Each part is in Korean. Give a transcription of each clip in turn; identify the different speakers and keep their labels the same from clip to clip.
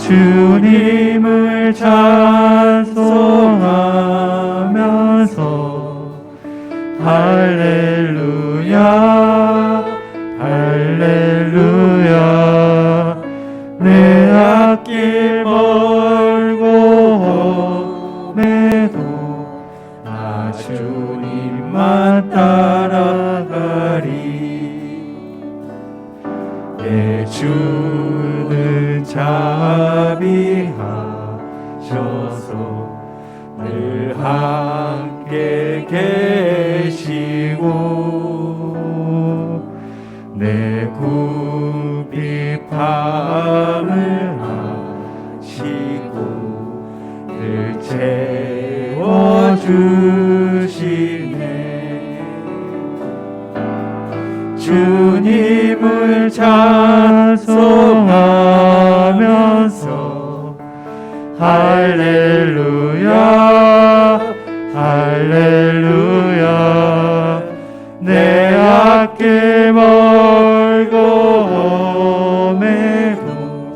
Speaker 1: 주님을 찬송하면서 할렐루야 할렐루야 내 앞길 멀고 험해도 나 주님만 따라가리. 내 주는 자비하셔서 늘 함께 계시고 내 궁핍함을 아시고 늘 채워주시네. 주님을 찬송하면서 할렐루야 할렐루야 내 앞길 멀고 험해도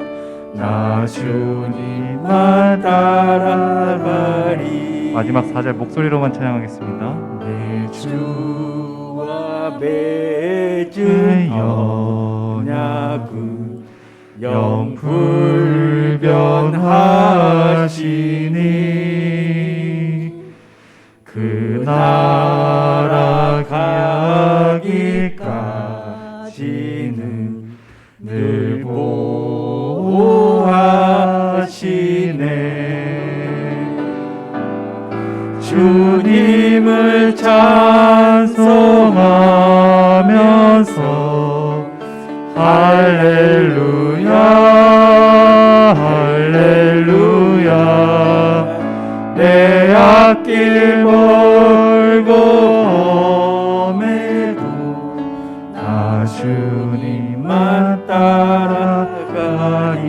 Speaker 1: 나 주님만 따라가리. 마지막 4절 목소리로만 찬양하겠습니다. 내 주와 맺은 언약은 영불변하시니 그 나라 가기까지는 늘 보호하시네. 주님을 찬송하면서 할렐루야 할렐루야 내 앞길 멀고 험해도 나 주님만 따라가리.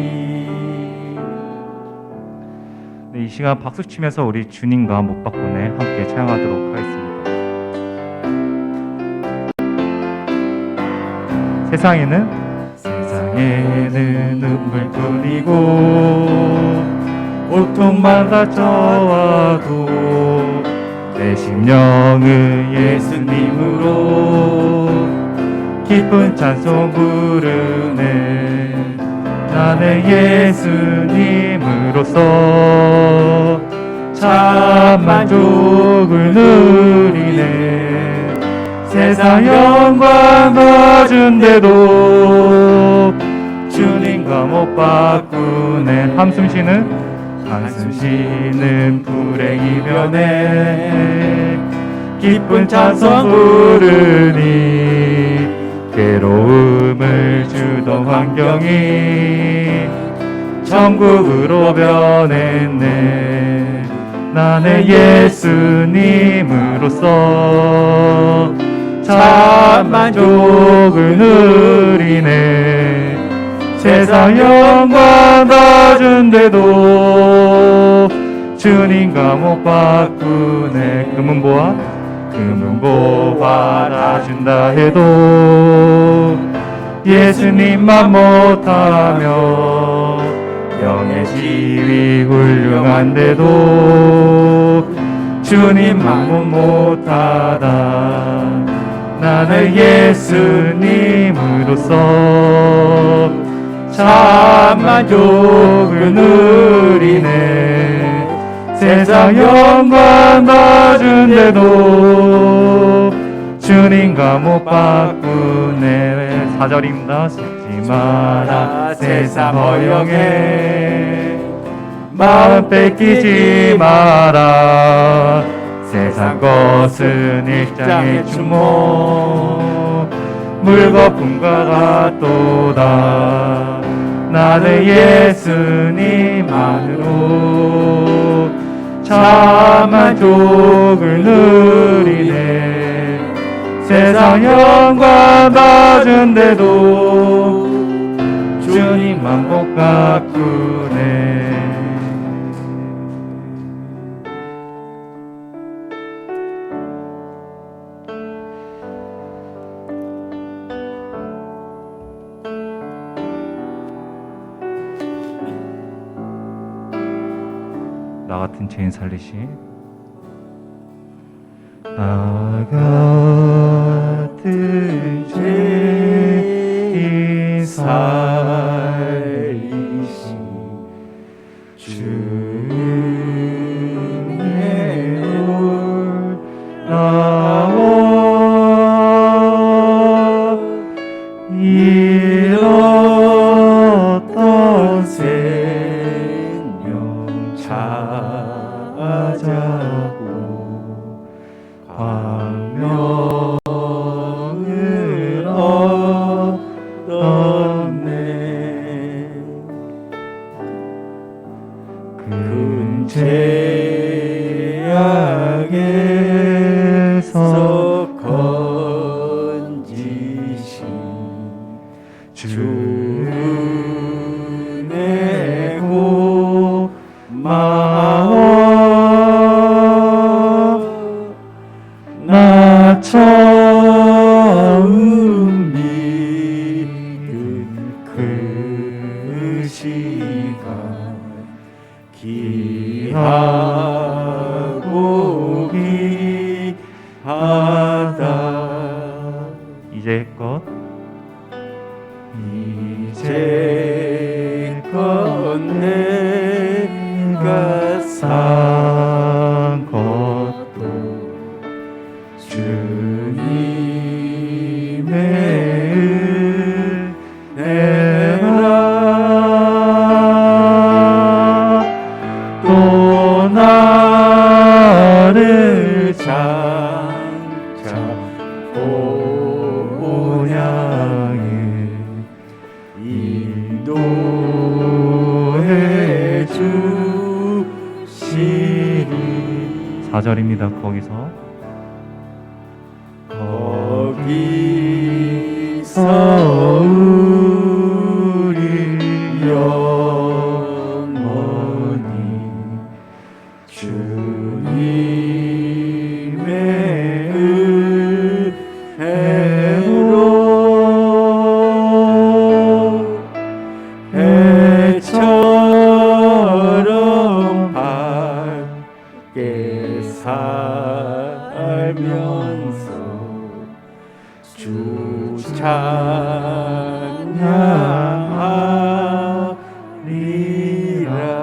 Speaker 1: 이 시간 박수치면서 우리 주님과 못 바꾸네 함께 찬양하도록 하겠습니다. 세상에는 눈물뿐이고 고통만 다쳐와도 내 심령은 예수님으로 기쁜 찬송 부르네. 나는 예수님으로서 참 만족을 누리네. 세상 영광 가준데도 주님과 못 바꾸네. 한숨 쉬는 불행이 변해 기쁜 찬송 부르니 괴로움을 주던 환경이 천국으로 변했네. 나는 예수님으로서 참 만족을 누리네. 세상 영광 다 준데도 주님과 못 바꾸네. 금은보 받아준다 해도 예수님만 못하며 영의 지위 훌륭한데도 주님만 못하다. 나는 예수님으로서 참 만족을 누리네. 세상 영광 다 준데도 주님과 못 바꾸네. 4절입니다. 속지 마라 세상 허영에 마음 뺏기지 마라. 세상 것은 일장의 추모 물거품과 같도다. 나는 예수님만으로 참 만족을 누리네. 세상 영광 받은데도 주님만 못 바꾸네. 나 같은 죄인 살리시. 나 같은 죄인 살리시. 주님의 올라와 잃었던 생명 찾아고 광명을 얻었네. 큰 죄악에서 건지신 주의 고마워. 나 처음 믿은 그 시간 귀하고 귀하다. 이제껏 내가 산 것도 주님의 은혜라. 또 나를 장차 본향에 인도해 주시리. 4절입니다. 거기서 우리 영원히 주님의 은혜로 해처럼 밝게 살면서 주 찬양하리라.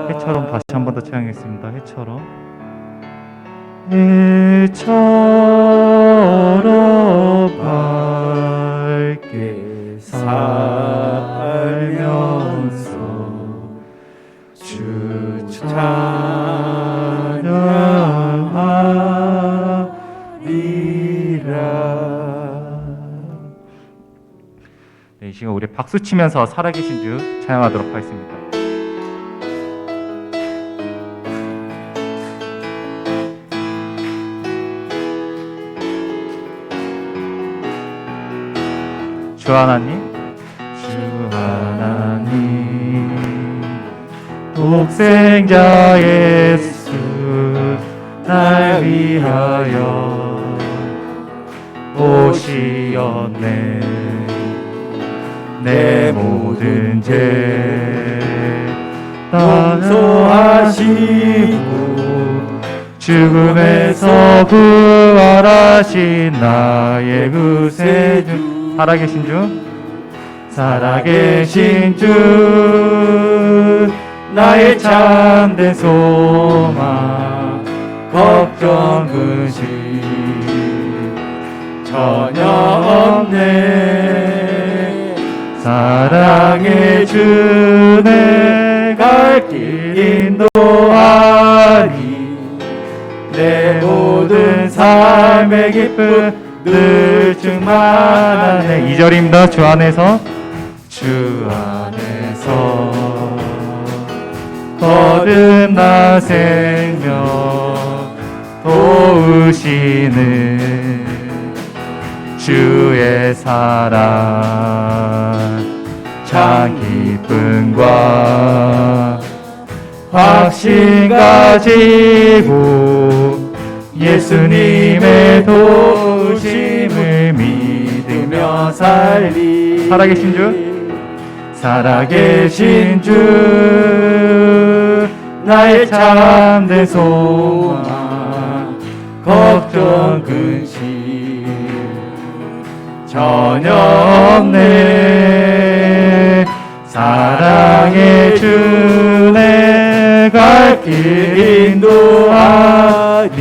Speaker 1: 해처럼 다시 한 번 더 찬양하겠습니다. 해처럼 밝게 살면서 주 찬양하리라. 네, 이 시간 우리 박수 치면서 살아계신 주 찬양하도록 하겠습니다. 주 하나님, 독생자 예수 날 위하여 오시었네. 내 모든 죄 용서하시고 죽음에서 부활하신 나의 구세주. 살아계신 주 나의 참된 소망 걱정 근심 전혀 없네. 사랑의 주 내 갈 길 인도하리. 내 모든 삶의 기쁨 늘 충만하네. 2절입니다. 주 안에서 거듭나 생명 도우시는 주의 사랑 참 기쁨과 확신 가지고 예수님의 도우심을 믿으며 살리. 살아계신 주 나의 참된 소망 걱정 근심 전혀 없네. 사랑의 주 내 갈 길 인도하니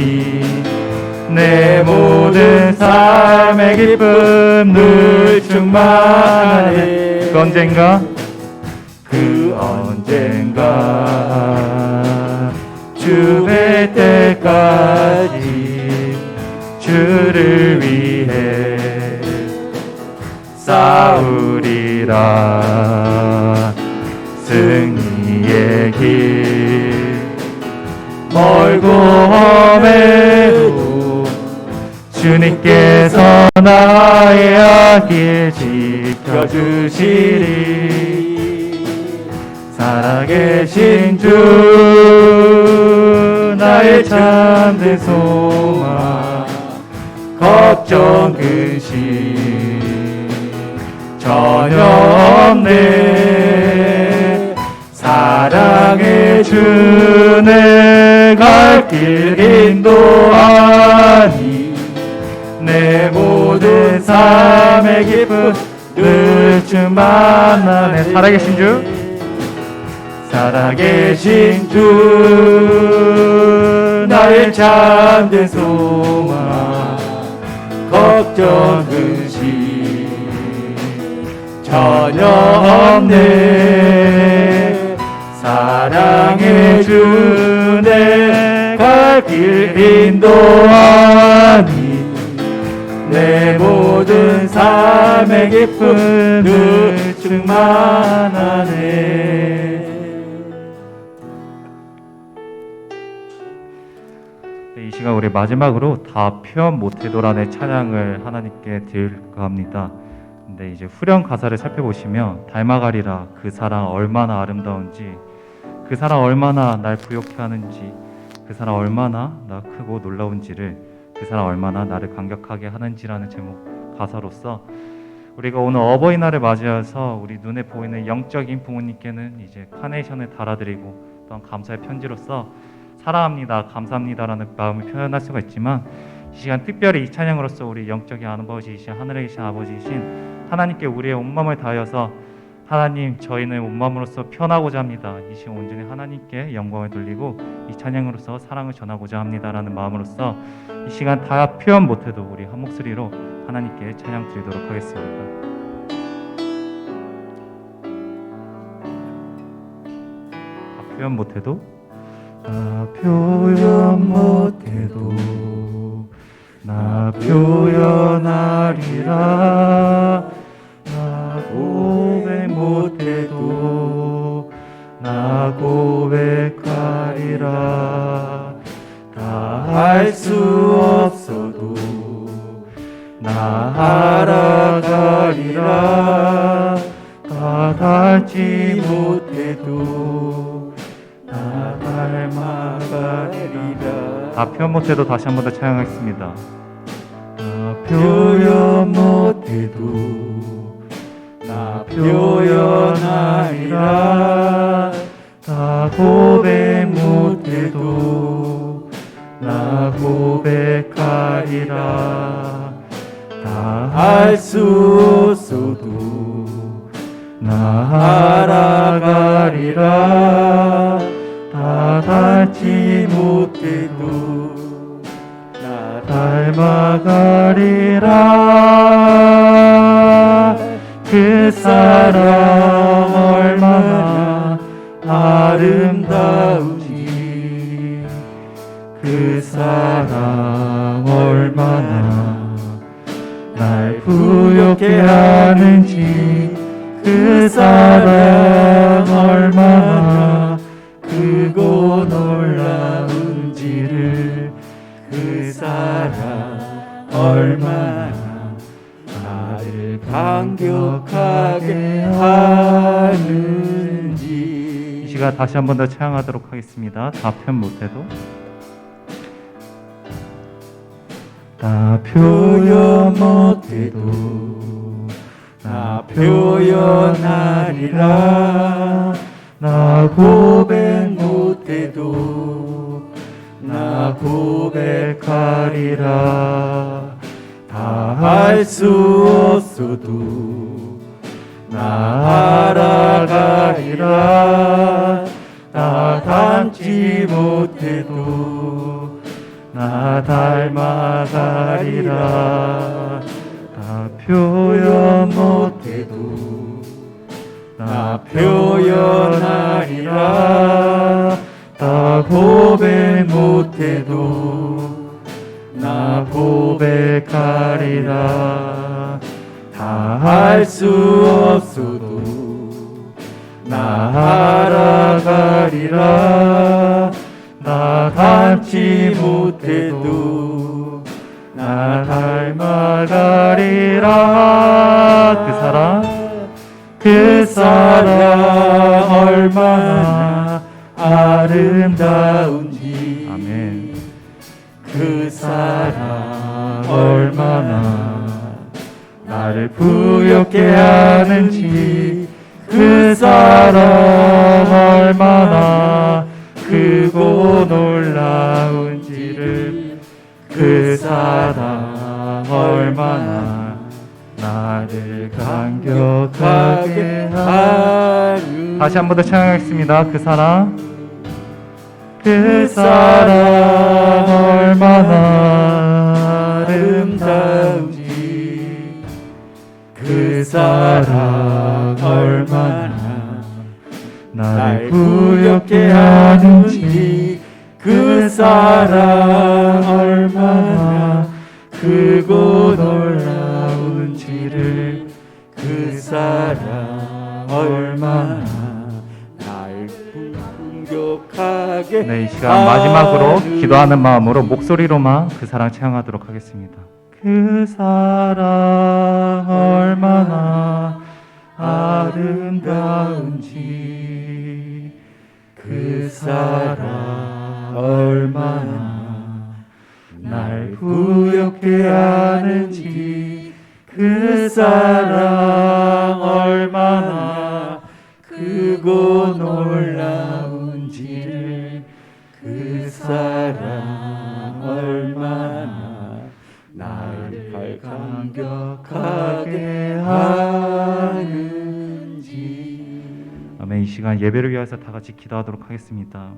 Speaker 1: 내 모든 삶의 기쁨 늘 충만하네. 그 언젠가 주 뵐 때까지 주를 위해 싸우리라. 승리의 길 멀고 험해도 주님께서 나의 앞길 지켜주시리. 살아계신 주 나의 참된 소망 걱정 근심 전혀 없네. 사랑의 주 내 갈 길 인도하니 내 모든 삶의 기쁨 늘 충만하네. 살아계신 주 살아계신 주 나의 참된 소망 걱정 근심 전혀 없네. 사랑의 주 내 갈 길 인도하니 내 모든 삶의 기쁨 늘 충만하네. 이 시간 우리 마지막으로 다 표현 못해도라는 찬양을 하나님께 드릴까 합니다. 근데 이제 후렴 가사를 살펴보시면 닮아가리라 그 사랑 얼마나 아름다운지 그 사랑 얼마나 날 부욕해 하는지 그 사랑 얼마나 나 크고 놀라운지를 그 사랑 얼마나 나를 감격하게 하는지라는 제목 가사로서 우리가 오늘 어버이날을 맞이해서 우리 눈에 보이는 영적인 부모님께는 이제 카네이션을 달아드리고 또한 감사의 편지로서 사랑합니다, 감사합니다라는 마음을 표현할 수가 있지만 이 시간 특별히 이 찬양으로서 우리 영적인 아버지이신 하늘에 계신 아버지이신 하나님께 우리의 온 마음을 다하여서 하나님 저희는 온 마음으로서 표현하고자 합니다. 이 시간 온전히 하나님께 영광을 돌리고 이 찬양으로서 사랑을 전하고자 합니다라는 마음으로서 이 시간 다 표현 못해도 우리 한 목소리로 하나님께 찬양 드리도록 하겠습니다. 다 표현 못해도 나 표현 못해도 나 표현하리라. 나 고백 못해도 나 고백하리라. 다 할 수 없어도 나 알아가리라. 다 닮지 못해도 나 닮아가리라. 다 표현 못해도 다시 한 번 더 찬양하겠습니다. 나 표현 못해도 나 표현하리라. 나 고백 못해도 나 고백하리라. 다 할 수 없어도 나 알아가리라. 다 닮지 못해도 나 닮아가리라. 그 사랑 얼마나 아름다우지. 그 사랑 얼마나 날 부욕해 하는지. 그 사랑 얼마나 크고 놀라운지를. 그 사랑 얼마나 나를 감격하게 하는지. 이 시간 다시 한 번 더 찬양하도록 하겠습니다. 다 표현 못해도 나 표현 못해도 나 표현하리라. 나 고백 못해도
Speaker 2: 못해도 나 고백하리라. 다 할 수 없어도 나 알아가리라. 나 닮지 못해도 나 닮아가리라.
Speaker 1: 나 표현
Speaker 2: 못해도 나 표현하리라. 나 고백 못해도 나 고백하리라. 다 할 수 없어도 나 알아가리라. 나 닮지 못해도 나 닮아가리라.
Speaker 1: 그 사랑 얼마나 아름다운지.
Speaker 2: 아멘.
Speaker 1: 그 사랑 얼마나 나를 부엽게 하는지. 그 사랑 얼마나 크고 놀라운지를. 그 사랑 얼마나 나를 감격하게 하는. 다시 한 번 더 찬양하겠습니다. 그 사랑, 그 사랑 얼마나 아름다운지. 그 사랑 얼마나 나를 부엽게 하는지. 그 사랑 얼마나 크고 놀라운지를. 그 사랑 얼마나 날 풍족하게. 네, 이 시간 마지막으로 기도하는 마음으로 목소리로만 그 사랑 찬양하도록 하겠습니다. 그 사랑 얼마나 아름다운지. 그 사랑 얼마나 날 부엽게 하는지. 그 사랑 얼마나 크고 놀라운지를. 그 사랑 얼마나 날 감격하게 하는지. 아멘. 이 시간 예배를 위해서 다 같이 기도하도록 하겠습니다.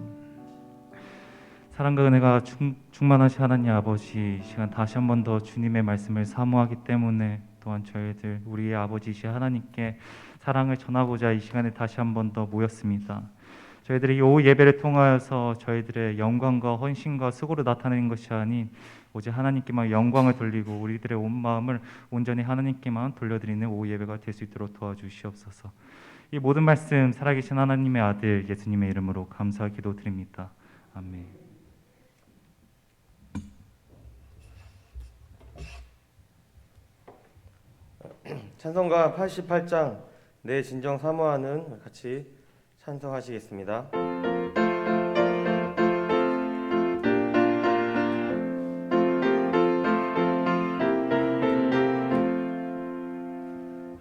Speaker 1: 사랑과 은혜가 충만하신 하나님 아버지, 이 시간 다시 한 번 더 주님의 말씀을 사모하기 때문에 또한 저희들 우리의 아버지이신 하나님께 사랑을 전하고자 이 시간에 다시 한 번 더 모였습니다. 저희들이 이 오후 예배를 통하여서 저희들의 영광과 헌신과 수고로 나타내는 것이 아닌 오직 하나님께만 영광을 돌리고 우리들의 온 마음을 온전히 하나님께만 돌려드리는 오후 예배가 될 수 있도록 도와주시옵소서. 이 모든 말씀 살아계신 하나님의 아들 예수님의 이름으로 감사 기도드립니다. 아멘.
Speaker 3: 찬송가 88장 내 진정 사모하는 같이 찬송하시겠습니다.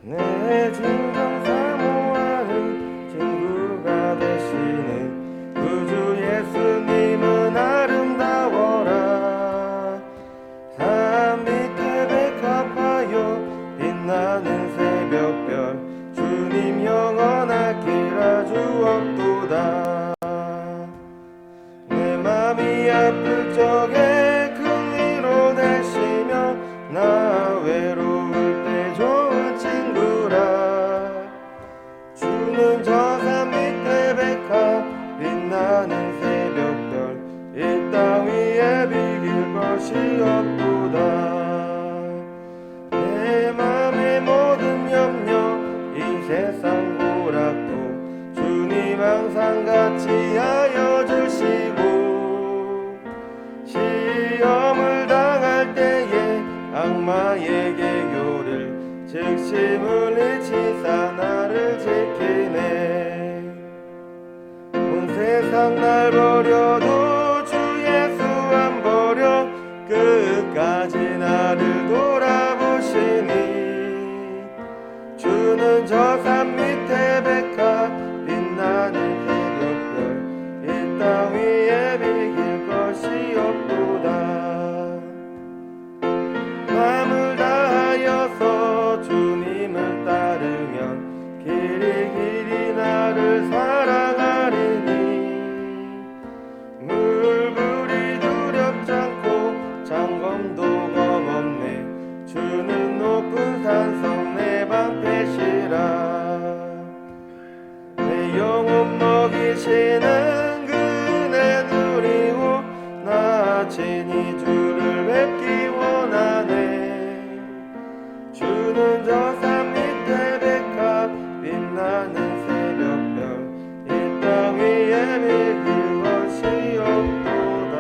Speaker 3: 내 진정 사모하는 친구가 되시는 구주 예수님은 아름다워라. 산 밑에 백합하여 빛나는 새벽별 주님 영원하기라 주옵도다. 내 맘이 아플 적에 큰 위로 되시며 나 외로울 때 좋은 친구라. 주는 저 산 밑에 백합 빛나는 새벽별 이 땅 위에 비길 것이 없도다. 세상 고락도 주님 항상 같이 하여 주시고 시험을 당할 때에 악마의 계교를 즉시 물리치사 나를 지키네. 온 세상 날 버려도 주 예수 안 버려 끝까지 나를 돌아보시니. 주는 저 산 밑에 백합 빛나는 새벽별 이 땅 영혼 먹이시는 그네 누리고 나 친히 주를 뵙기 원하네. 주는 저 산 밑에 백합 빛나는 새벽별 이 땅 위에 믿을 것이 없도다.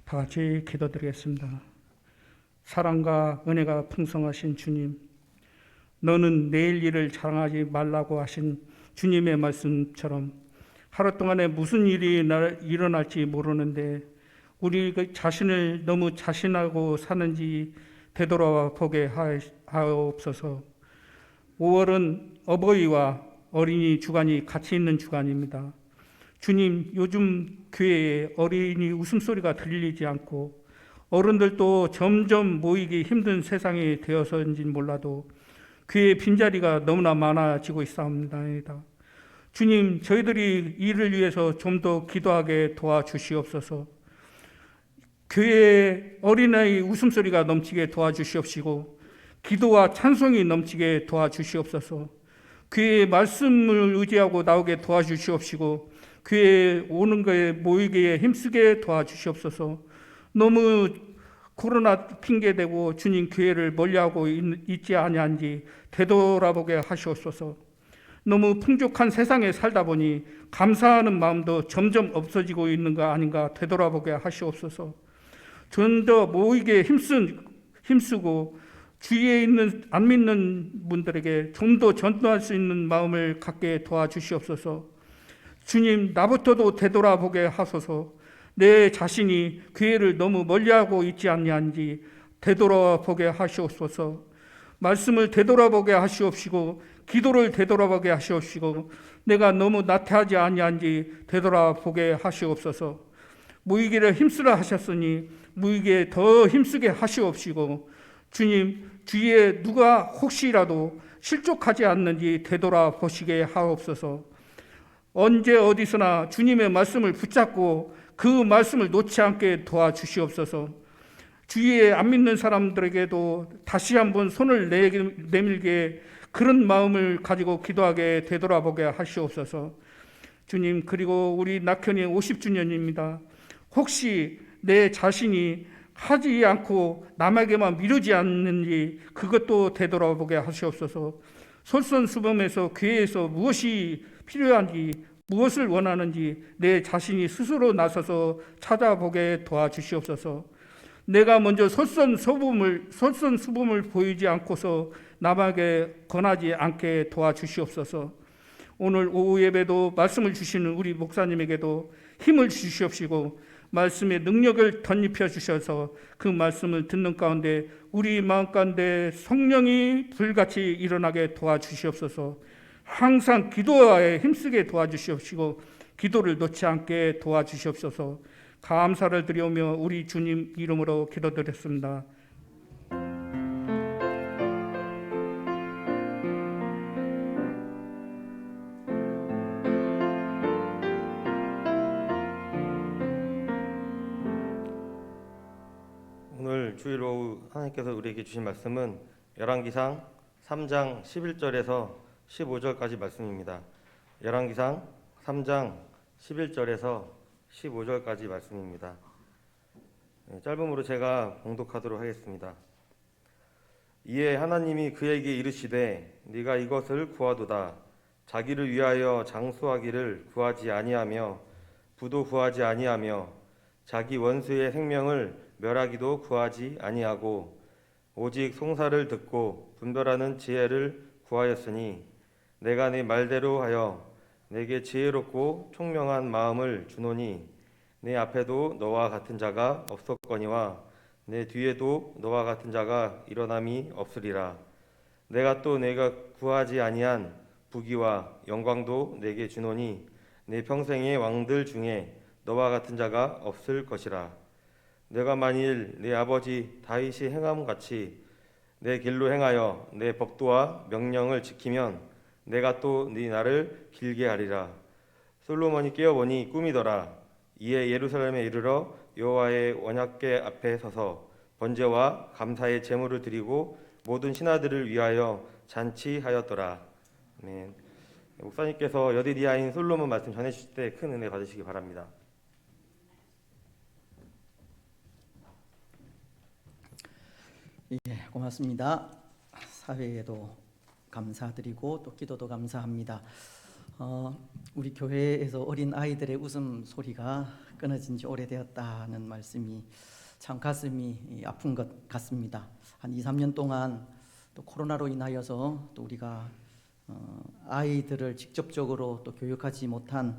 Speaker 2: 다 같이 기도드리겠습니다. 사랑과 은혜가 풍성하신 주님, 너는 내일 일을 자랑하지 말라고 하신 주님의 말씀처럼 하루 동안에 무슨 일이 일어날지 모르는데 우리 자신을 너무 자신하고 사는지 되돌아보게 하옵소서. 5월은 어버이와 어린이 주간이 같이 있는 주간입니다. 주님, 요즘 교회에 어린이 웃음소리가 들리지 않고 어른들도 점점 모이기 힘든 세상이 되어서인지 몰라도 교회 빈자리가 너무나 많아지고 있사옵나이다. 주님, 저희들이 이를 위해서 좀 더 기도하게 도와주시옵소서. 교회에 어린아이 웃음소리가 넘치게 도와주시옵시고 기도와 찬송이 넘치게 도와주시옵소서. 교회의 말씀을 의지하고 나오게 도와주시옵시고 교회에 오는 것에 모이기에 힘쓰게 도와주시옵소서. 너무 코로나 핑계대고 주님 교회를 멀리하고 있지 아니한지 되돌아보게 하시옵소서. 너무 풍족한 세상에 살다 보니 감사하는 마음도 점점 없어지고 있는 거 아닌가 되돌아보게 하시옵소서. 좀 더 모이게 힘쓰고 주위에 있는 안 믿는 분들에게 좀 더 전도할 수 있는 마음을 갖게 도와주시옵소서. 주님, 나부터도 되돌아보게 하소서. 내 자신이 교회를 너무 멀리하고 있지 않냐는지 되돌아보게 하시옵소서. 말씀을 되돌아보게 하시옵시고 기도를 되돌아보게 하시옵시고 내가 너무 나태하지 아니한지 되돌아보게 하시옵소서. 모이기를 힘쓰라 하셨으니 모이기에 더 힘쓰게 하시옵시고 주님, 주위에 누가 혹시라도 실족하지 않는지 되돌아보시게 하옵소서. 언제 어디서나 주님의 말씀을 붙잡고 그 말씀을 놓지 않게 도와주시옵소서. 주위에 안 믿는 사람들에게도 다시 한번 손을 내밀게 그런 마음을 가지고 기도하게 되돌아보게 하시옵소서. 주님, 그리고 우리 낙현이 50주년입니다. 혹시 내 자신이 하지 않고 남에게만 미루지 않는지 그것도 되돌아보게 하시옵소서. 솔선수범해서 교회에서 무엇이 필요한지 무엇을 원하는지 내 자신이 스스로 나서서 찾아보게 도와주시옵소서. 내가 먼저 솔선수범을 보이지 않고서 남에게 권하지 않게 도와주시옵소서. 오늘 오후 예배도 말씀을 주시는 우리 목사님에게도 힘을 주시옵시고 말씀의 능력을 덧입혀 주셔서 그 말씀을 듣는 가운데 우리 마음 가운데 성령이 불같이 일어나게 도와주시옵소서. 항상 기도에 힘쓰게 도와주시옵시고 기도를 놓지 않게 도와주시옵소서. 감사를 드리오며 우리 주님 이름으로 기도드렸습니다.
Speaker 3: 오늘 주일 오후 하나님께서 우리에게 주신 말씀은 열왕기상 3장 11절에서 15절까지 말씀입니다. 열왕기상 3장 11절에서 15절까지 말씀입니다. 짧음으로 제가 봉독하도록 하겠습니다. 이에 하나님이 그에게 이르시되 네가 이것을 구하도다. 자기를 위하여 장수하기를 구하지 아니하며 부도 구하지 아니하며 자기 원수의 생명을 멸하기도 구하지 아니하고 오직 송사를 듣고 분별하는 지혜를 구하였으니 내가 네 말대로 하여 내게 지혜롭고 총명한 마음을 주노니 내 앞에도 너와 같은 자가 없었거니와 내 뒤에도 너와 같은 자가 일어남이 없으리라. 내가 또 내가 구하지 아니한 부귀와 영광도 내게 주노니 내 평생의 왕들 중에 너와 같은 자가 없을 것이라. 내가 만일 내 아버지 다윗이 행함같이 내 길로 행하여 내 법도와 명령을 지키면 내가 또 네 날을 길게 하리라. 솔로몬이 깨어보니 꿈이더라. 이에 예루살렘에 이르러 여호와의 언약궤 앞에 서서 번제와 감사의 제물을 드리고 모든 신하들을 위하여 잔치하였더라. 아멘. 목사님께서 여디디아인 솔로몬 말씀 전해주실 때 큰 은혜 받으시기 바랍니다.
Speaker 4: 예, 고맙습니다. 사회에도 감사드리고 또 기도도 감사합니다. 우리 교회에서 어린 아이들의 웃음 소리가 끊어진 지 오래되었다는 말씀이 참 가슴이 아픈 것 같습니다. 한 2, 3년 동안 또 코로나로 인하여서 또 우리가 아이들을 직접적으로 또 교육하지 못한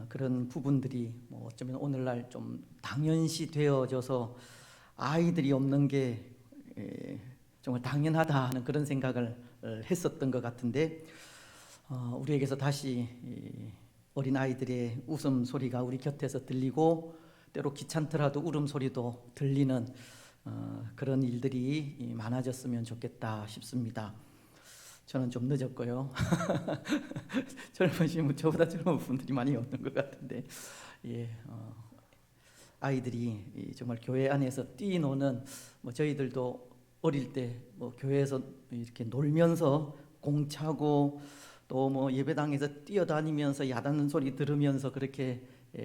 Speaker 4: 그런 부분들이 뭐 어쩌면 오늘날 좀 당연시 되어져서 아이들이 없는 게 정말 당연하다 하는 그런 생각을 했었던 것 같은데, 우리에게서 다시 어린 아이들의 웃음 소리가 우리 곁에서 들리고 때로 귀찮더라도 울음소리도 들리는 그런 일들이 많아졌으면 좋겠다 싶습니다. 저는 좀 늦었고요. 저보다 젊은 분들이 많이 없는 것 같은데, 아이들이 정말 교회 안에서 뛰노는, 저희들도 어릴 때 교회에서 이렇게 놀면서 공차고 또 예배당에서 뛰어다니면서 야단는 소리 들으면서 그렇게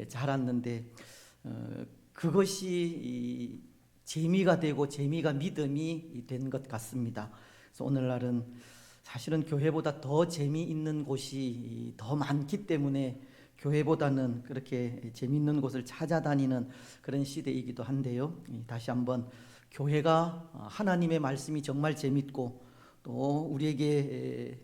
Speaker 4: 자랐는데, 그것이 재미가 되고 재미가 믿음이 된 것 같습니다. 그래서 오늘날은 사실은 교회보다 더 재미있는 곳이 더 많기 때문에 교회보다는 그렇게 재미있는 곳을 찾아다니는 그런 시대이기도 한데요. 다시 한번 교회가 하나님의 말씀이 정말 재밌고 또 우리에게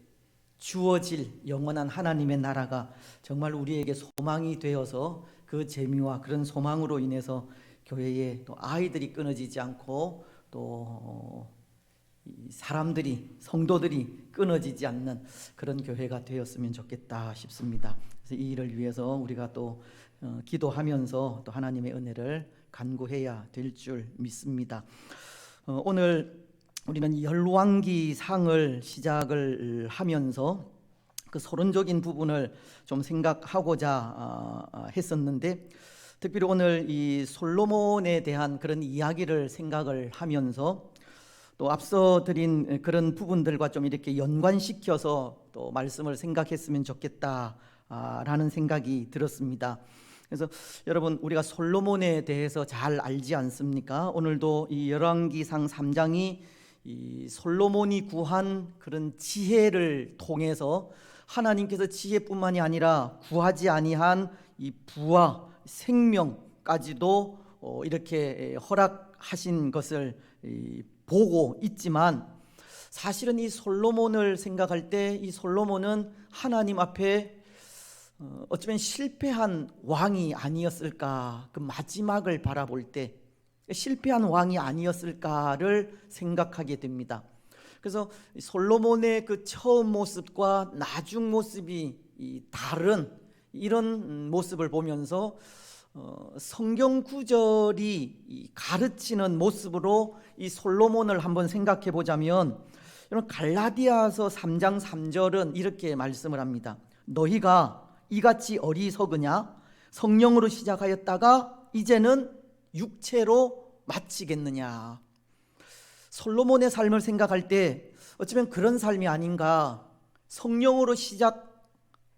Speaker 4: 주어질 영원한 하나님의 나라가 정말 우리에게 소망이 되어서 그 재미와 그런 소망으로 인해서 교회에 또 아이들이 끊어지지 않고 또 사람들이, 성도들이 끊어지지 않는 그런 교회가 되었으면 좋겠다 싶습니다. 그래서 이 일을 위해서 우리가 또 기도하면서 또 하나님의 은혜를 간구해야 될 줄 믿습니다. 오늘 우리는 열왕기상을 시작을 하면서 그 서론적인 부분을 좀 생각하고자 했었는데, 특별히 오늘 이 솔로몬에 대한 그런 이야기를 생각을 하면서 또 앞서 드린 그런 부분들과 좀 이렇게 연관시켜서 또 말씀을 생각했으면 좋겠다라는 생각이 들었습니다. 그래서 여러분, 우리가 솔로몬에 대해서 잘 알지 않습니까? 오늘도 이 열왕기상 3장이 이 솔로몬이 구한 그런 지혜를 통해서 하나님께서 지혜뿐만이 아니라 구하지 아니한 이 부와 생명까지도 이렇게 허락하신 것을 보고 있지만, 사실은 이 솔로몬을 생각할 때 이 솔로몬은 하나님 앞에 어쩌면 실패한 왕이 아니었을까, 그 마지막을 바라볼 때 실패한 왕이 아니었을까를 생각하게 됩니다. 그래서 솔로몬의 그 처음 모습과 나중 모습이 다른 이런 모습을 보면서 성경 구절이 가르치는 모습으로 이 솔로몬을 한번 생각해 보자면, 여러분, 갈라디아서 3장 3절은 이렇게 말씀을 합니다. 너희가 이같이 어리석으냐? 성령으로 시작하였다가 이제는 육체로 마치겠느냐? 솔로몬의 삶을 생각할 때 어쩌면 그런 삶이 아닌가, 성령으로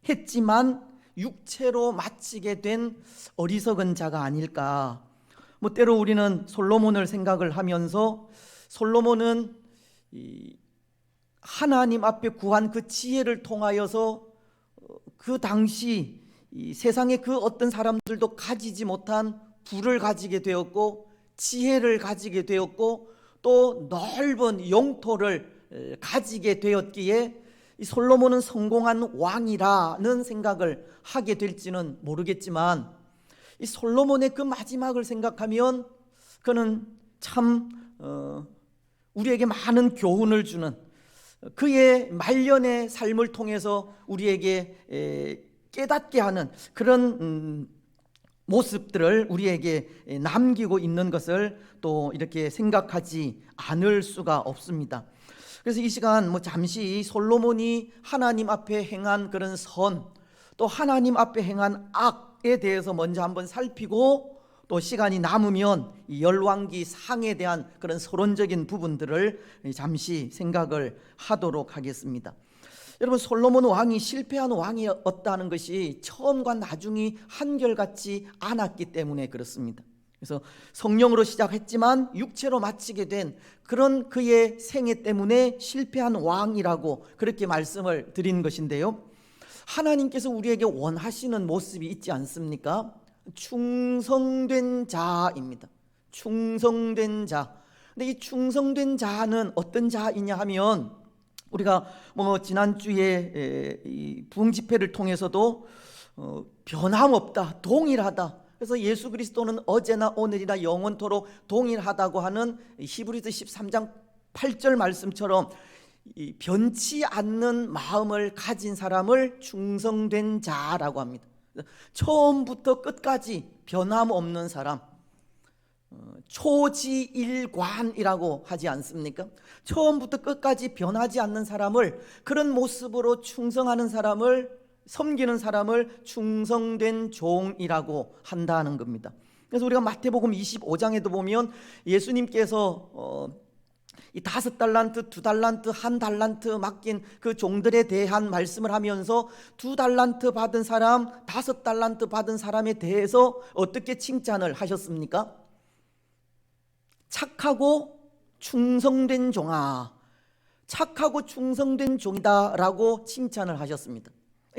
Speaker 4: 시작했지만 육체로 마치게 된 어리석은 자가 아닐까. 때로 우리는 솔로몬을 생각을 하면서 솔로몬은 하나님 앞에 구한 그 지혜를 통하여서 그 당시 이 세상의 그 어떤 사람들도 가지지 못한 부를 가지게 되었고 지혜를 가지게 되었고 또 넓은 영토를 가지게 되었기에 이 솔로몬은 성공한 왕이라는 생각을 하게 될지는 모르겠지만, 이 솔로몬의 그 마지막을 생각하면 그는 참 우리에게 많은 교훈을 주는, 그의 말년의 삶을 통해서 우리에게 깨닫게 하는 그런 모습들을 우리에게 남기고 있는 것을 또 이렇게 생각하지 않을 수가 없습니다. 그래서 이 시간 잠시 솔로몬이 하나님 앞에 행한 그런 선, 또 하나님 앞에 행한 악에 대해서 먼저 한번 살피고, 또 시간이 남으면 이 열왕기 상에 대한 그런 서론적인 부분들을 잠시 생각을 하도록 하겠습니다. 여러분, 솔로몬 왕이 실패한 왕이었다는 것이 처음과 나중이 한결같지 않았기 때문에 그렇습니다. 그래서 성령으로 시작했지만 육체로 마치게 된 그런 그의 생애 때문에 실패한 왕이라고 그렇게 말씀을 드린 것인데요, 하나님께서 우리에게 원하시는 모습이 있지 않습니까? 충성된 자입니다. 충성된 자. 근데 이 충성된 자는 어떤 자이냐 하면, 우리가 지난주에 이 부흥 집회를 통해서도 변함없다, 동일하다. 그래서 예수 그리스도는 어제나 오늘이나 영원토록 동일하다고 하는 히브리서 13장 8절 말씀처럼 이 변치 않는 마음을 가진 사람을 충성된 자라고 합니다. 처음부터 끝까지 변함없는 사람, 초지일관이라고 하지 않습니까? 처음부터 끝까지 변하지 않는 사람을, 그런 모습으로 충성하는 사람을, 섬기는 사람을 충성된 종이라고 한다는 겁니다. 그래서 우리가 마태복음 25장에도 보면 예수님께서 이 5달란트, 2달란트, 1달란트 맡긴 그 종들에 대한 말씀을 하면서 2달란트 받은 사람, 5달란트 받은 사람에 대해서 어떻게 칭찬을 하셨습니까? 착하고 충성된 종아, 착하고 충성된 종이다라고 칭찬을 하셨습니다.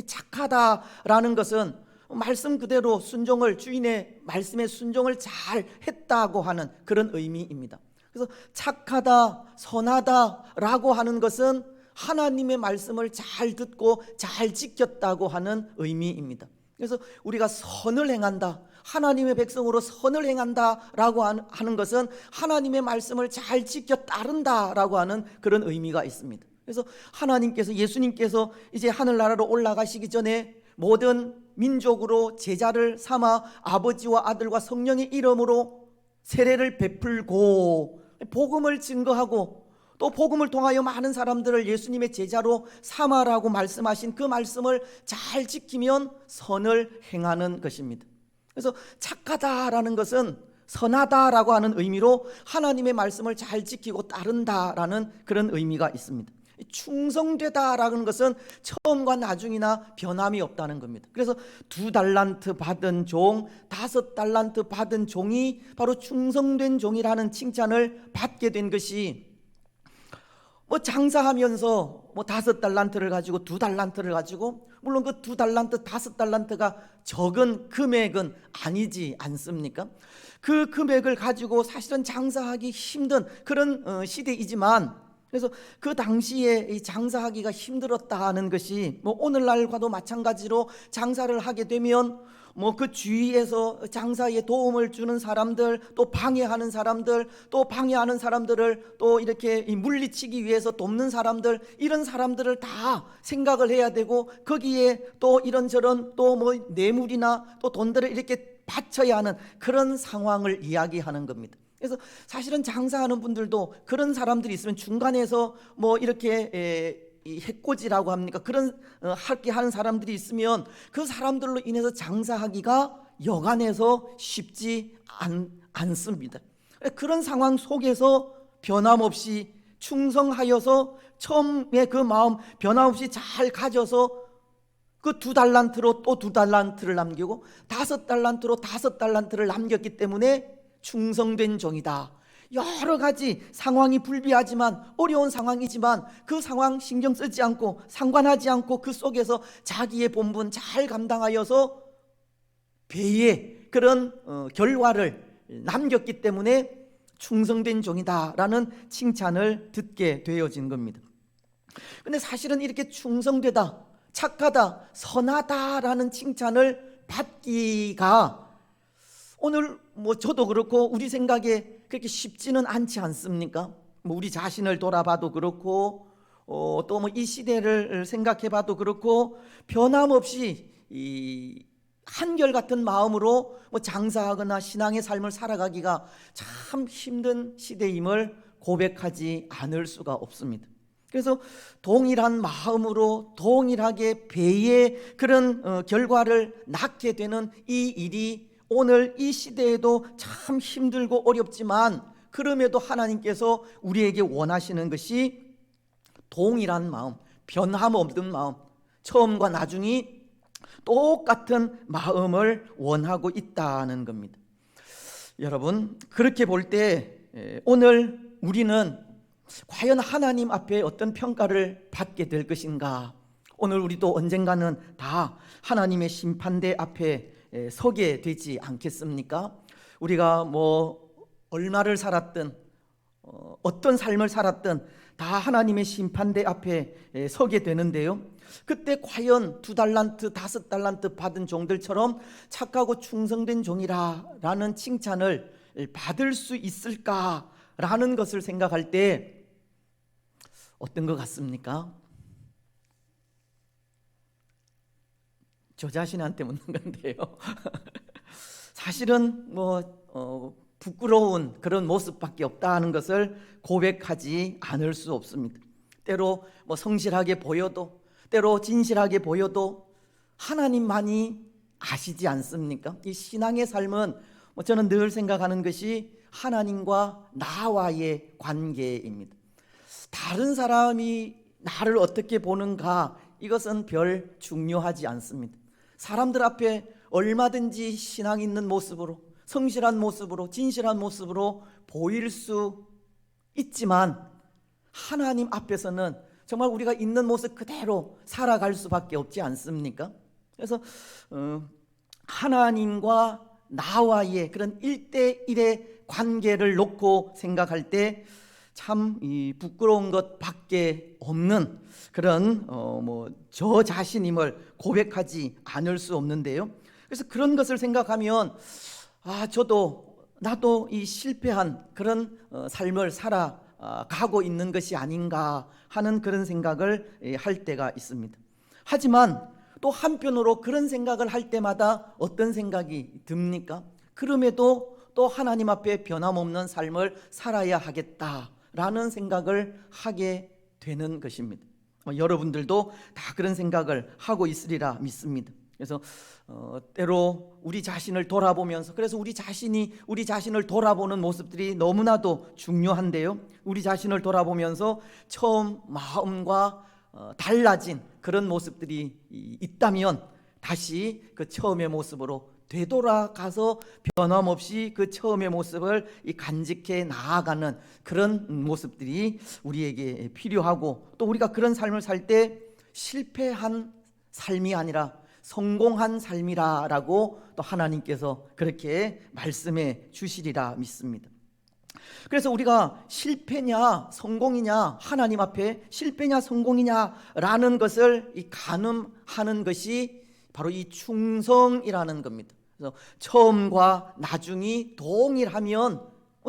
Speaker 4: 착하다라는 것은 말씀 그대로 순종을, 주인의 말씀에 순종을 잘 했다고 하는 그런 의미입니다. 그래서 착하다, 선하다라고 하는 것은 하나님의 말씀을 잘 듣고 잘 지켰다고 하는 의미입니다. 그래서 우리가 선을 행한다, 하나님의 백성으로 선을 행한다라고 하는 것은 하나님의 말씀을 잘 지켜 따른다라고 하는 그런 의미가 있습니다. 그래서 하나님께서, 예수님께서 이제 하늘나라로 올라가시기 전에 모든 민족으로 제자를 삼아 아버지와 아들과 성령의 이름으로 세례를 베풀고 복음을 증거하고 또 복음을 통하여 많은 사람들을 예수님의 제자로 삼아라고 말씀하신 그 말씀을 잘 지키면 선을 행하는 것입니다. 그래서 착하다라는 것은 선하다라고 하는 의미로 하나님의 말씀을 잘 지키고 따른다라는 그런 의미가 있습니다. 충성되다라는 것은 처음과 나중이나 변함이 없다는 겁니다. 그래서 2달란트 받은 종, 5달란트 받은 종이 바로 충성된 종이라는 칭찬을 받게 된 것이, 장사하면서 5달란트를 가지고 2달란트를 가지고, 물론 그 2달란트, 5달란트가 적은 금액은 아니지 않습니까? 그 금액을 가지고 사실은 장사하기 힘든 그런 시대이지만, 그래서 그 당시에 이 장사하기가 힘들었다는 것이 오늘날과도 마찬가지로 장사를 하게 되면 그 주위에서 장사에 도움을 주는 사람들, 또 방해하는 사람들, 또 방해하는 사람들을 또 이렇게 물리치기 위해서 돕는 사람들, 이런 사람들을 다 생각을 해야 되고, 거기에 또 이런저런 또 뇌물이나 또 돈들을 이렇게 바쳐야 하는 그런 상황을 이야기하는 겁니다. 그래서 사실은 장사하는 분들도 그런 사람들이 있으면 중간에서 이렇게 이 해코지라고 합니까? 그런 하게 하는 사람들이 있으면 그 사람들로 인해서 장사하기가 여간해서 쉽지 않습니다. 그런 상황 속에서 변함없이 충성하여서 처음에 그 마음 변함없이 잘 가져서 그 2달란트로 또 2달란트를 남기고 5달란트로 5달란트를 남겼기 때문에 충성된 종이다. 여러 가지 상황이 불비하지만, 어려운 상황이지만 그 상황 신경 쓰지 않고 상관하지 않고 그 속에서 자기의 본분 잘 감당하여서 배의 그런 결과를 남겼기 때문에 충성된 종이다라는 칭찬을 듣게 되어진 겁니다. 근데 사실은 이렇게 충성되다, 착하다, 선하다라는 칭찬을 받기가 오늘 저도 그렇고 우리 생각에 그렇게 쉽지는 않지 않습니까? 우리 자신을 돌아봐도 그렇고 또 이 시대를 생각해봐도 그렇고, 변함없이 이 한결같은 마음으로 장사하거나 신앙의 삶을 살아가기가 참 힘든 시대임을 고백하지 않을 수가 없습니다. 그래서 동일한 마음으로 동일하게 배의 그런 결과를 낳게 되는 이 일이 오늘 이 시대에도 참 힘들고 어렵지만 그럼에도 하나님께서 우리에게 원하시는 것이 동일한 마음, 변함없는 마음, 처음과 나중이 똑같은 마음을 원하고 있다는 겁니다. 여러분, 그렇게 볼 때 오늘 우리는 과연 하나님 앞에 어떤 평가를 받게 될 것인가? 오늘 우리도 언젠가는 다 하나님의 심판대 앞에 서게 되지 않겠습니까? 우리가 뭐 얼마를 살았든 어떤 삶을 살았든 다 하나님의 심판대 앞에 서게 되는데요. 그때 과연 2달란트, 5달란트 받은 종들처럼 착하고 충성된 종이라는 칭찬을 받을 수 있을까라는 것을 생각할 때 어떤 것 같습니까? 저 자신한테 묻는 건데요. 사실은 부끄러운 그런 모습밖에 없다는 것을 고백하지 않을 수 없습니다. 때로 성실하게 보여도, 때로 진실하게 보여도 하나님만이 아시지 않습니까? 이 신앙의 삶은 저는 늘 생각하는 것이 하나님과 나와의 관계입니다. 다른 사람이 나를 어떻게 보는가, 이것은 별 중요하지 않습니다. 사람들 앞에 얼마든지 신앙 있는 모습으로, 성실한 모습으로, 진실한 모습으로 보일 수 있지만 하나님 앞에서는 정말 우리가 있는 모습 그대로 살아갈 수밖에 없지 않습니까? 그래서 하나님과 나와의 그런 1대1의 관계를 놓고 생각할 때 참 부끄러운 것밖에 없는 그런 저 자신임을 고백하지 않을 수 없는데요. 그래서 그런 것을 생각하면 나도 이 실패한 그런 삶을 살아가고 있는 것이 아닌가 하는 그런 생각을 할 때가 있습니다. 하지만 또 한편으로 그런 생각을 할 때마다 어떤 생각이 듭니까? 그럼에도 또 하나님 앞에 변함없는 삶을 살아야 하겠다라는 생각을 하게 되는 것입니다. 여러분들도 다 그런 생각을 하고 있으리라 믿습니다. 그래서 때로 우리 자신을 돌아보면서, 그래서 우리 자신을 돌아보는 모습들이 너무나도 중요한데요. 우리 자신을 돌아보면서 처음 마음과 달라진 그런 모습들이 있다면 다시 그 처음의 모습으로 되돌아가서 변함없이 그 처음의 모습을 간직해 나아가는 그런 모습들이 우리에게 필요하고, 또 우리가 그런 삶을 살 때 실패한 삶이 아니라 성공한 삶이라고 또 하나님께서 그렇게 말씀해 주시리라 믿습니다. 그래서 우리가 실패냐 성공이냐, 하나님 앞에 실패냐 성공이냐라는 것을 가늠하는 것이 바로 이 충성이라는 겁니다. 그래서 처음과 나중이 동일하면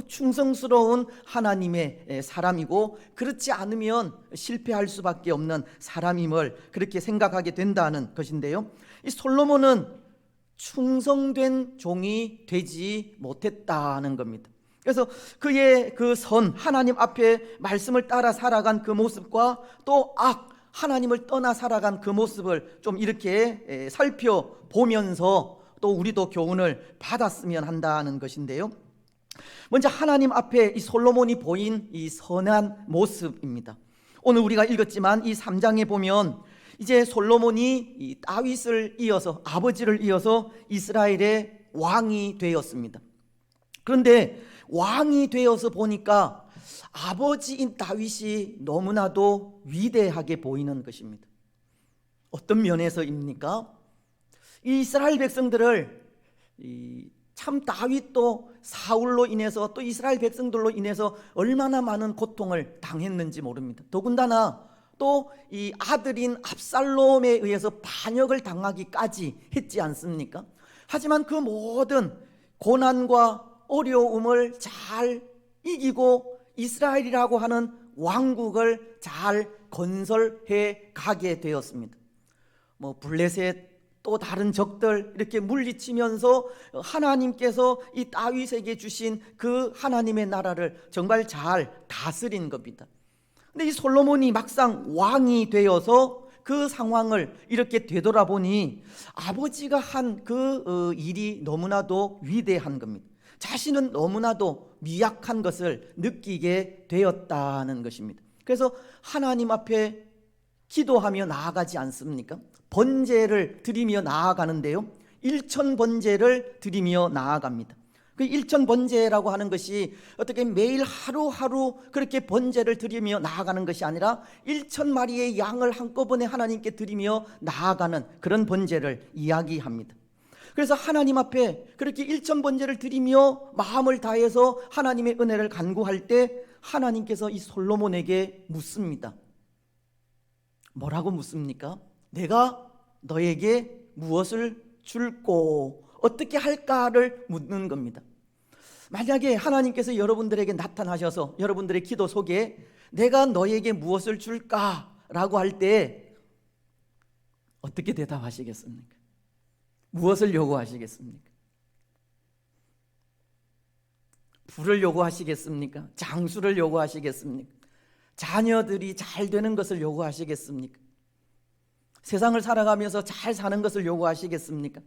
Speaker 4: 충성스러운 하나님의 사람이고, 그렇지 않으면 실패할 수밖에 없는 사람임을 그렇게 생각하게 된다는 것인데요. 이 솔로몬은 충성된 종이 되지 못했다는 겁니다. 그래서 그의 그 하나님 앞에 말씀을 따라 살아간 그 모습과 또 하나님을 떠나 살아간 그 모습을 좀 이렇게 살펴보면서 또 우리도 교훈을 받았으면 한다는 것인데요. 먼저 하나님 앞에 이 솔로몬이 보인 이 선한 모습입니다. 오늘 우리가 읽었지만 이 3장에 보면 이제 솔로몬이 이 다윗을 이어서, 아버지를 이어서 이스라엘의 왕이 되었습니다. 그런데 왕이 되어서 보니까 아버지인 다윗이 너무나도 위대하게 보이는 것입니다. 어떤 면에서입니까? 이 이스라엘 백성들을 참 다윗도 사울로 인해서 또 이스라엘 백성들로 인해서 얼마나 많은 고통을 당했는지 모릅니다. 더군다나 또 이 아들인 압살롬에 의해서 반역을 당하기까지 했지 않습니까? 하지만 그 모든 고난과 어려움을 잘 이기고 이스라엘이라고 하는 왕국을 잘 건설해 가게 되었습니다. 블레셋 또 다른 적들 이렇게 물리치면서 하나님께서 이 다윗에게 주신 그 하나님의 나라를 정말 잘 다스린 겁니다. 근데 이 솔로몬이 막상 왕이 되어서 그 상황을 이렇게 되돌아보니 아버지가 한 그 일이 너무나도 위대한 겁니다. 자신은 너무나도 미약한 것을 느끼게 되었다는 것입니다. 그래서 하나님 앞에 기도하며 나아가지 않습니까? 번제를 드리며 나아가는데요, 일천번제를 드리며 나아갑니다. 그 일천번제라고 하는 것이 어떻게 매일 하루하루 그렇게 번제를 드리며 나아가는 것이 아니라 1,000마리의 양을 한꺼번에 하나님께 드리며 나아가는 그런 번제를 이야기합니다. 그래서 하나님 앞에 그렇게 1,000번제를 드리며 마음을 다해서 하나님의 은혜를 간구할 때 하나님께서 이 솔로몬에게 묻습니다. 뭐라고 묻습니까? 내가 너에게 무엇을 줄꼬, 어떻게 할까를 묻는 겁니다. 만약에 하나님께서 여러분들에게 나타나셔서 여러분들의 기도 속에 내가 너에게 무엇을 줄까라고 할 때 어떻게 대답하시겠습니까? 무엇을 요구하시겠습니까? 부를 요구하시겠습니까? 장수를 요구하시겠습니까? 자녀들이 잘 되는 것을 요구하시겠습니까? 세상을 살아가면서 잘 사는 것을 요구하시겠습니까?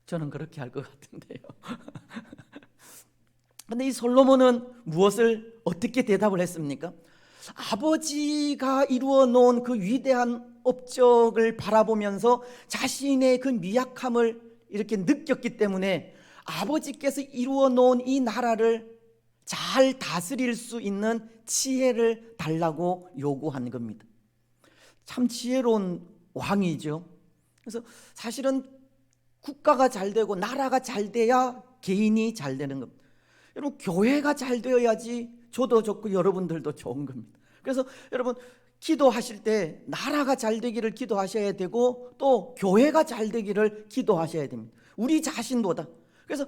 Speaker 4: 저는 그렇게 할 것 같은데요. 근데 이 솔로몬은 무엇을 어떻게 대답을 했습니까? 아버지가 이루어 놓은 그 위대한 업적을 바라보면서 자신의 그 미약함을 이렇게 느꼈기 때문에 아버지께서 이루어 놓은 이 나라를 잘 다스릴 수 있는 지혜를 달라고 요구한 겁니다. 참 지혜로운 왕이죠. 그래서 사실은 국가가 잘 되고 나라가 잘 돼야 개인이 잘 되는 겁니다. 여러분, 교회가 잘 되어야지 저도 좋고 여러분들도 좋은 겁니다. 그래서 여러분, 기도하실 때 나라가 잘 되기를 기도하셔야 되고 또 교회가 잘 되기를 기도하셔야 됩니다. 우리 자신보다. 그래서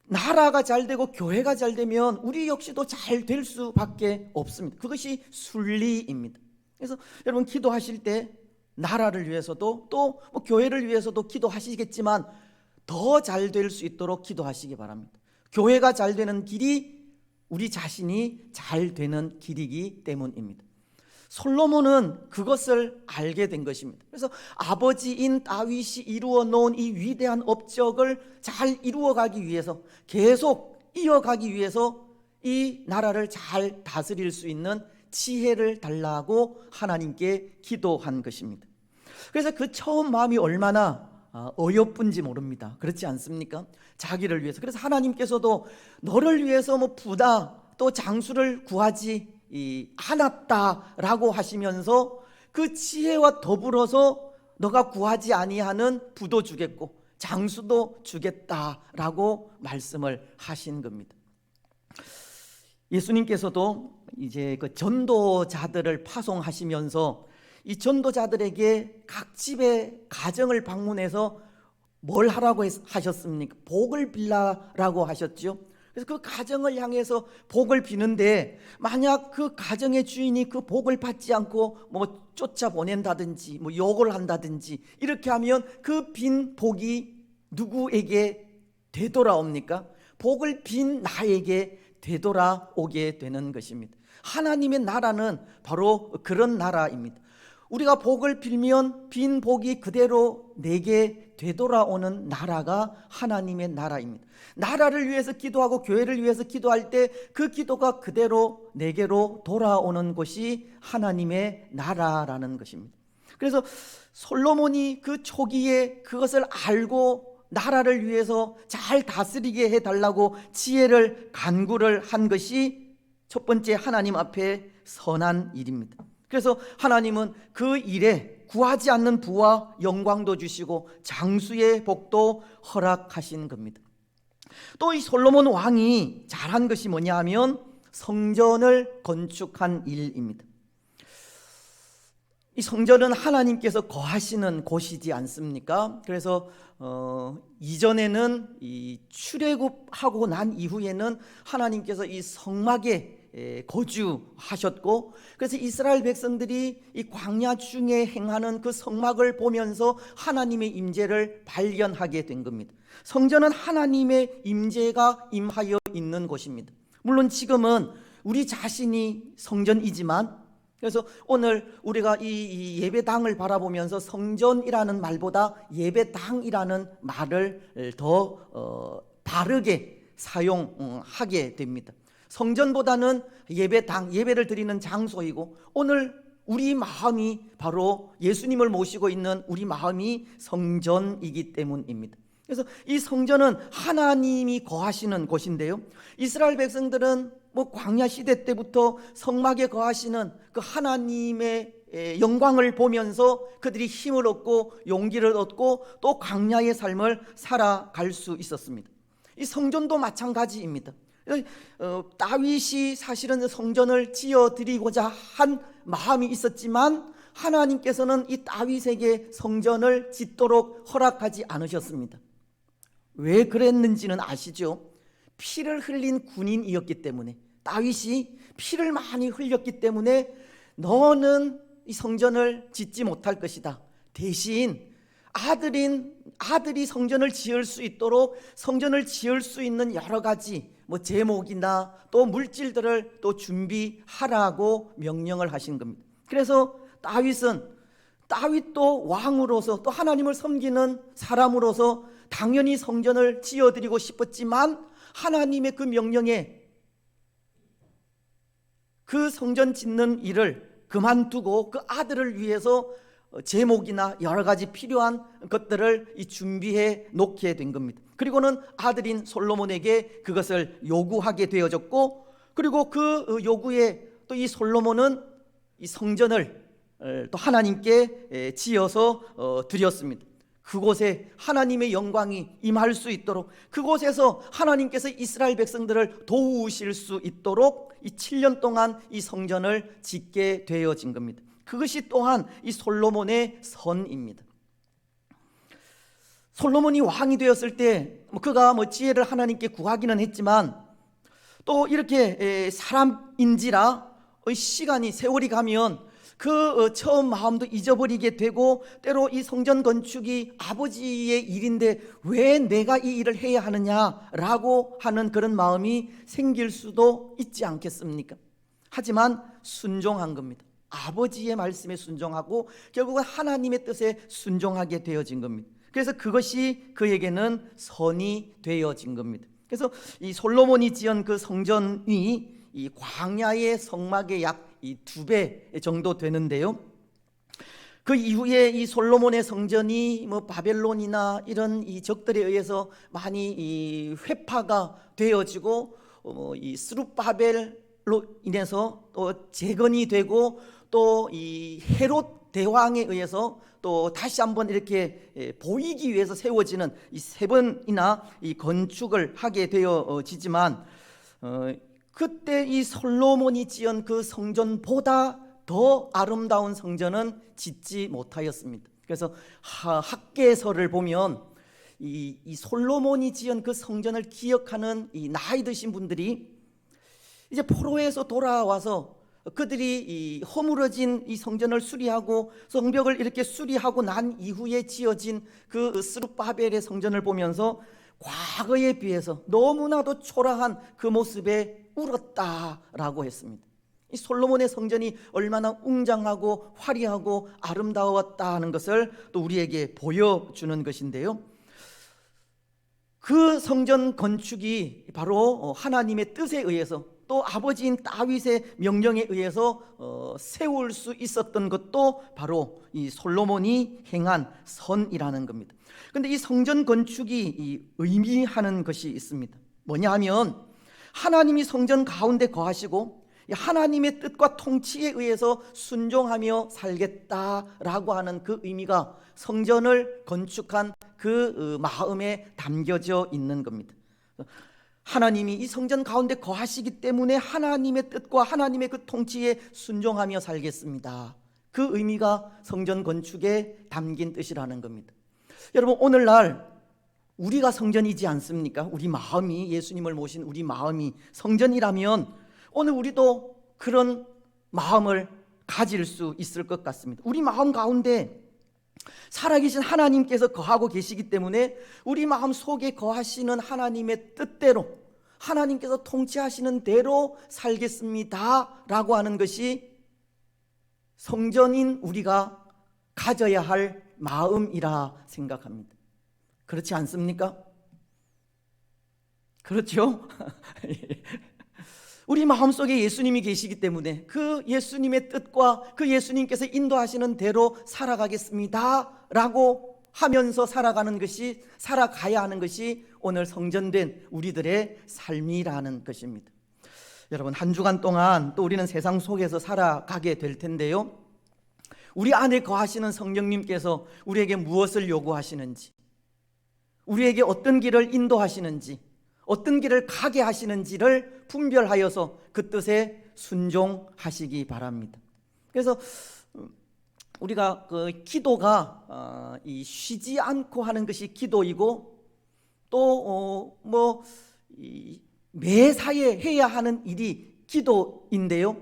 Speaker 4: 나라가 잘 되고 교회가 잘 되면 우리 역시도 잘 될 수밖에 없습니다. 그것이 순리입니다. 그래서 여러분, 기도하실 때 나라를 위해서도 또 교회를 위해서도 기도하시겠지만 더 잘 될 수 있도록 기도하시기 바랍니다. 교회가 잘 되는 길이 우리 자신이 잘 되는 길이기 때문입니다. 솔로몬은 그것을 알게 된 것입니다. 그래서 아버지인 다윗이 이루어 놓은 이 위대한 업적을 잘 이루어가기 위해서, 계속 이어가기 위해서 이 나라를 잘 다스릴 수 있는 지혜를 달라고 하나님께 기도한 것입니다. 그래서 그 처음 마음이 얼마나 어여쁜지 모릅니다. 그렇지 않습니까? 자기를 위해서. 그래서 하나님께서도 너를 위해서 부다 또 장수를 구하지 않았다라고 하시면서 그 지혜와 더불어서 너가 구하지 아니하는 부도 주겠고 장수도 주겠다라고 말씀을 하신 겁니다. 예수님께서도 이제 그 전도자들을 파송하시면서 이 전도자들에게 각 집의 가정을 방문해서 뭘 하라고 하셨습니까? 복을 빌라라고 하셨죠. 그래서 그 가정을 향해서 복을 비는데 만약 그 가정의 주인이 그 복을 받지 않고 쫓아보낸다든지 욕을 한다든지 이렇게 하면 그 빈 복이 누구에게 되돌아옵니까? 복을 빈 나에게 되돌아오게 되는 것입니다. 하나님의 나라는 바로 그런 나라입니다. 우리가 복을 빌면 빈 복이 그대로 내게 되돌아오는 나라가 하나님의 나라입니다. 나라를 위해서 기도하고 교회를 위해서 기도할 때 그 기도가 그대로 내게로 돌아오는 것이 하나님의 나라라는 것입니다. 그래서 솔로몬이 그 초기에 그것을 알고 나라를 위해서 잘 다스리게 해달라고 지혜를 간구를 한 것이 첫 번째 하나님 앞에 선한 일입니다. 그래서 하나님은 그 일에 구하지 않는 부와 영광도 주시고 장수의 복도 허락하신 겁니다. 또 이 솔로몬 왕이 잘한 것이 뭐냐 하면 성전을 건축한 일입니다. 이 성전은 하나님께서 거하시는 곳이지 않습니까? 그래서 이전에는 이 출애굽하고 난 이후에는 하나님께서 이 성막에 거주하셨고, 그래서 이스라엘 백성들이 이 광야 중에 행하는 그 성막을 보면서 하나님의 임재를 발견하게 된 겁니다. 성전은 하나님의 임재가 임하여 있는 곳입니다. 물론 지금은 우리 자신이 성전이지만 그래서 오늘 우리가 이 예배당을 바라보면서 성전이라는 말보다 예배당이라는 말을 더 바르게 사용하게 됩니다. 성전보다는 예배당, 예배를 드리는 장소이고, 오늘 우리 마음이 바로 예수님을 모시고 있는 우리 마음이 성전이기 때문입니다. 그래서 이 성전은 하나님이 거하시는 곳인데요, 이스라엘 백성들은 광야 시대 때부터 성막에 거하시는 그 하나님의 영광을 보면서 그들이 힘을 얻고 용기를 얻고 또 광야의 삶을 살아갈 수 있었습니다. 이 성전도 마찬가지입니다. 다윗이 사실은 성전을 지어드리고자 한 마음이 있었지만 하나님께서는 이 다윗에게 성전을 짓도록 허락하지 않으셨습니다. 왜 그랬는지는 아시죠? 피를 흘린 군인이었기 때문에, 다윗이 피를 많이 흘렸기 때문에 너는 이 성전을 짓지 못할 것이다. 대신 아들이 성전을 지을 수 있도록 성전을 지을 수 있는 여러 가지 제목이나 또 물질들을 또 준비하라고 명령을 하신 겁니다. 그래서 다윗도 왕으로서 또 하나님을 섬기는 사람으로서 당연히 성전을 지어드리고 싶었지만 하나님의 그 명령에 그 성전 짓는 일을 그만두고 그 아들을 위해서 제목이나 여러 가지 필요한 것들을 준비해 놓게 된 겁니다. 그리고는 아들인 솔로몬에게 그것을 요구하게 되어졌고, 그리고 그 요구에 또 이 솔로몬은 이 성전을 또 하나님께 지어서 드렸습니다. 그곳에 하나님의 영광이 임할 수 있도록, 그곳에서 하나님께서 이스라엘 백성들을 도우실 수 있도록 이 7년 동안 이 성전을 짓게 되어진 겁니다. 그것이 또한 이 솔로몬의 선입니다. 솔로몬이 왕이 되었을 때 그가 지혜를 하나님께 구하기는 했지만, 또 이렇게 사람인지라 시간이 세월이 가면 그 처음 마음도 잊어버리게 되고, 때로 이 성전 건축이 아버지의 일인데 왜 내가 이 일을 해야 하느냐라고 하는 그런 마음이 생길 수도 있지 않겠습니까? 하지만 순종한 겁니다. 아버지의 말씀에 순종하고 결국은 하나님의 뜻에 순종하게 되어진 겁니다. 그래서 그것이 그에게는 선이 되어진 겁니다. 그래서 이 솔로몬이 지은 그 성전이 이 광야의 성막의 약 2배 정도 되는데요, 그 이후에 이 솔로몬의 성전이 바벨론이나 이런 이 적들에 의해서 많이 이 회파가 되어지고 이 스룹바벨로 인해서 또 재건이 되고, 또 이 헤롯 대왕에 의해서 또 다시 한번 이렇게 보이기 위해서 세워지는 이 3번이나 이 건축을 하게 되어지지만, 그때 이 솔로몬이 지은 그 성전보다 더 아름다운 성전은 짓지 못하였습니다. 그래서 학계서를 보면 이 솔로몬이 지은 그 성전을 기억하는 이 나이 드신 분들이 이제 포로에서 돌아와서 그들이 이 허물어진 이 성전을 수리하고 성벽을 이렇게 수리하고 난 이후에 지어진 그 스룹바벨의 성전을 보면서 과거에 비해서 너무나도 초라한 그 모습에 울었다라고 했습니다. 이 솔로몬의 성전이 얼마나 웅장하고 화려하고 아름다웠다는 것을 또 우리에게 보여주는 것인데요, 그 성전 건축이 바로 하나님의 뜻에 의해서 또 아버지인 다윗의 명령에 의해서 세울 수 있었던 것도 바로 이 솔로몬이 행한 선이라는 겁니다. 그런데 이 성전 건축이 의미하는 것이 있습니다. 뭐냐 하면 하나님이 성전 가운데 거하시고 하나님의 뜻과 통치에 의해서 순종하며 살겠다라고 하는 그 의미가 성전을 건축한 그 마음에 담겨져 있는 겁니다. 하나님이 이 성전 가운데 거하시기 때문에 하나님의 뜻과 하나님의 그 통치에 순종하며 살겠습니다. 그 의미가 성전 건축에 담긴 뜻이라는 겁니다. 여러분, 오늘날 우리가 성전이지 않습니까? 우리 마음이, 예수님을 모신 우리 마음이 성전이라면 오늘 우리도 그런 마음을 가질 수 있을 것 같습니다. 우리 마음 가운데 살아계신 하나님께서 거하고 계시기 때문에 우리 마음 속에 거하시는 하나님의 뜻대로, 하나님께서 통치하시는 대로 살겠습니다 라고 하는 것이 성전인 우리가 가져야 할 마음이라 생각합니다. 그렇지 않습니까? 그렇죠? 우리 마음속에 예수님이 계시기 때문에 그 예수님의 뜻과 그 예수님께서 인도하시는 대로 살아가겠습니다 라고 하면서 살아가야 하는 것이 오늘 성전된 우리들의 삶이라는 것입니다. 여러분, 한 주간 동안 또 우리는 세상 속에서 살아가게 될 텐데요, 우리 안에 거하시는 성령님께서 우리에게 무엇을 요구하시는지, 우리에게 어떤 길을 인도하시는지, 어떤 길을 가게 하시는지를 분별하여서 그 뜻에 순종하시기 바랍니다. 그래서 우리가 그 기도가 이 쉬지 않고 하는 것이 기도이고, 또 매사에 해야 하는 일이 기도인데요,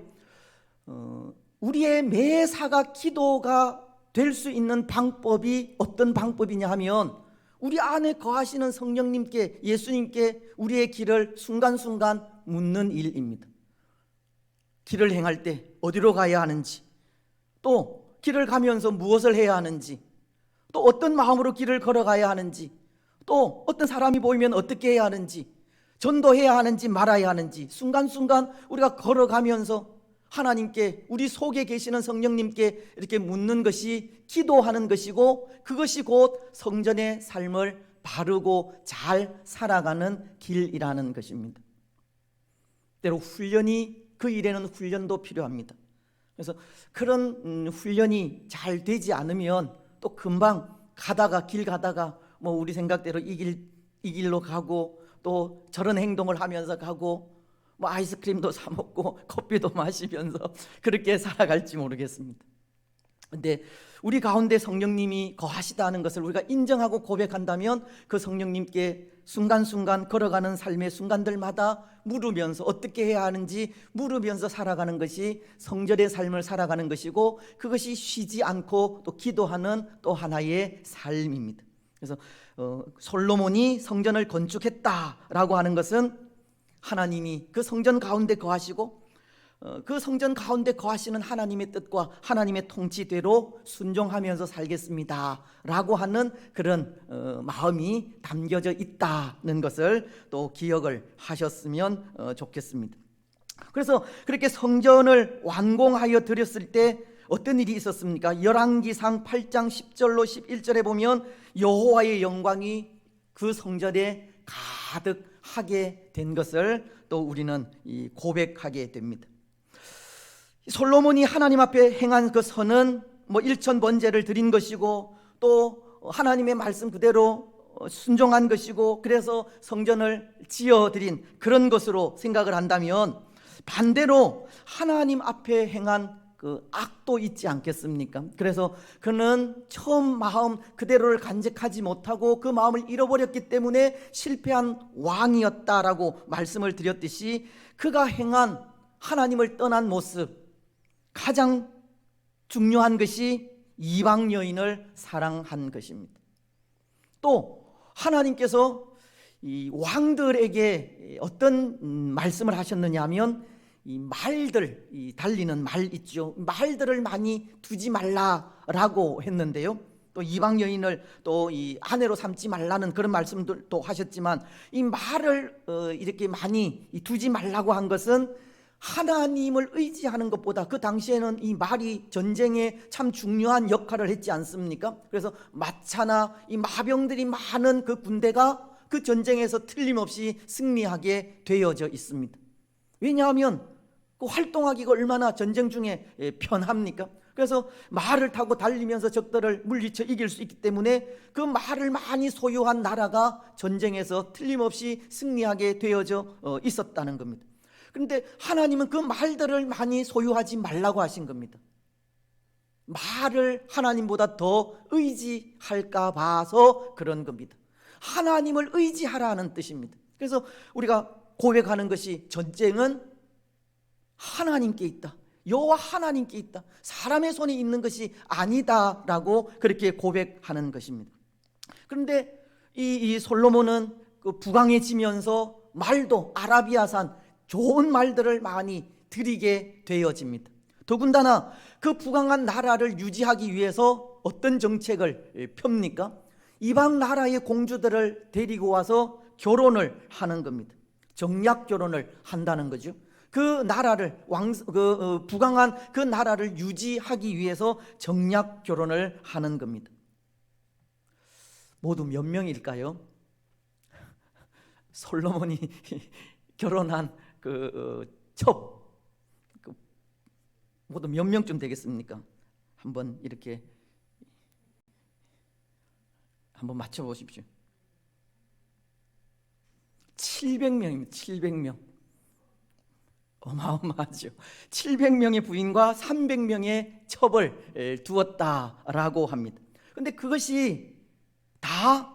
Speaker 4: 우리의 매사가 기도가 될 수 있는 방법이 어떤 방법이냐 하면, 우리 안에 거하시는 성령님께, 예수님께 우리의 길을 순간순간 묻는 일입니다. 길을 행할 때 어디로 가야 하는지, 또 길을 가면서 무엇을 해야 하는지, 또 어떤 마음으로 길을 걸어가야 하는지, 또 어떤 사람이 보이면 어떻게 해야 하는지, 전도해야 하는지 말아야 하는지, 순간순간 우리가 걸어가면서 하나님께, 우리 속에 계시는 성령님께 이렇게 묻는 것이 기도하는 것이고, 그것이 곧 성전의 삶을 바르고 잘 살아가는 길이라는 것입니다. 때로 그 일에는 훈련도 필요합니다. 그래서 그런 훈련이 잘 되지 않으면 또 금방 길 가다가 우리 생각대로 이 길로 가고, 또 저런 행동을 하면서 가고, 아이스크림도 사 먹고 커피도 마시면서 그렇게 살아갈지 모르겠습니다. 근데 우리 가운데 성령님이 거하시다는 것을 우리가 인정하고 고백한다면, 그 성령님께 순간순간 걸어가는 삶의 순간들마다 물으면서 어떻게 해야 하는지 물으면서 살아가는 것이 성전의 삶을 살아가는 것이고, 그것이 쉬지 않고 또 기도하는 또 하나의 삶입니다. 그래서 솔로몬이 성전을 건축했다라고 하는 것은 하나님이 그 성전 가운데 거하시고, 그 성전 가운데 거하시는 하나님의 뜻과 하나님의 통치대로 순종하면서 살겠습니다 라고 하는 그런 마음이 담겨져 있다는 것을 또 기억을 하셨으면 좋겠습니다. 그래서 그렇게 성전을 완공하여 드렸을 때 어떤 일이 있었습니까? 열왕기상 8장 10절로 11절에 보면 여호와의 영광이 그 성전에 가득하게 된 것을 또 우리는 고백하게 됩니다. 솔로몬이 하나님 앞에 행한 그 선은 1,000번제를 드린 것이고, 또 하나님의 말씀 그대로 순종한 것이고, 그래서 성전을 지어드린 그런 것으로 생각을 한다면, 반대로 하나님 앞에 행한 그 악도 있지 않겠습니까? 그래서 그는 처음 마음 그대로를 간직하지 못하고 그 마음을 잃어버렸기 때문에 실패한 왕이었다라고 말씀을 드렸듯이, 그가 행한 하나님을 떠난 모습, 가장 중요한 것이 이방 여인을 사랑한 것입니다. 또 하나님께서 이 왕들에게 어떤 말씀을 하셨느냐 하면, 이 말들, 달리는 말 있죠, 말들을 많이 두지 말라라고 했는데요, 또 이방 여인을 또 이 아내로 삼지 말라는 그런 말씀들도 하셨지만, 이 말을 이렇게 많이 두지 말라고 한 것은 하나님을 의지하는 것보다, 그 당시에는 이 말이 전쟁에 참 중요한 역할을 했지 않습니까? 그래서 마차나 이 마병들이 많은 그 군대가 그 전쟁에서 틀림없이 승리하게 되어져 있습니다. 왜냐하면 그 활동하기가 얼마나 전쟁 중에 편합니까? 그래서 말을 타고 달리면서 적들을 물리쳐 이길 수 있기 때문에 그 말을 많이 소유한 나라가 전쟁에서 틀림없이 승리하게 되어져 있었다는 겁니다. 그런데 하나님은 그 말들을 많이 소유하지 말라고 하신 겁니다. 말을 하나님보다 더 의지할까 봐서 그런 겁니다. 하나님을 의지하라는 뜻입니다. 그래서 우리가 고백하는 것이, 전쟁은 하나님께 있다, 여호와 하나님께 있다, 사람의 손에 있는 것이 아니다라고 그렇게 고백하는 것입니다. 그런데 이 솔로몬은 그 부강해지면서 말도 아라비아산 좋은 말들을 많이 드리게 되어집니다. 더군다나 그 부강한 나라를 유지하기 위해서 어떤 정책을 펴니까? 이방 나라의 공주들을 데리고 와서 결혼을 하는 겁니다. 정략 결혼을 한다는 거죠. 그 나라를 부강한 그 나라를 유지하기 위해서 정략 결혼을 하는 겁니다. 모두 몇 명일까요? 솔로몬이 결혼한 첩 모두 몇 명쯤 되겠습니까? 한번 이렇게 한번 맞춰 보십시오. 700명입니다. 700명. 어마어마하죠. 700명의 부인과 300명의 첩을 두었다라고 합니다. 그런데 그것이 다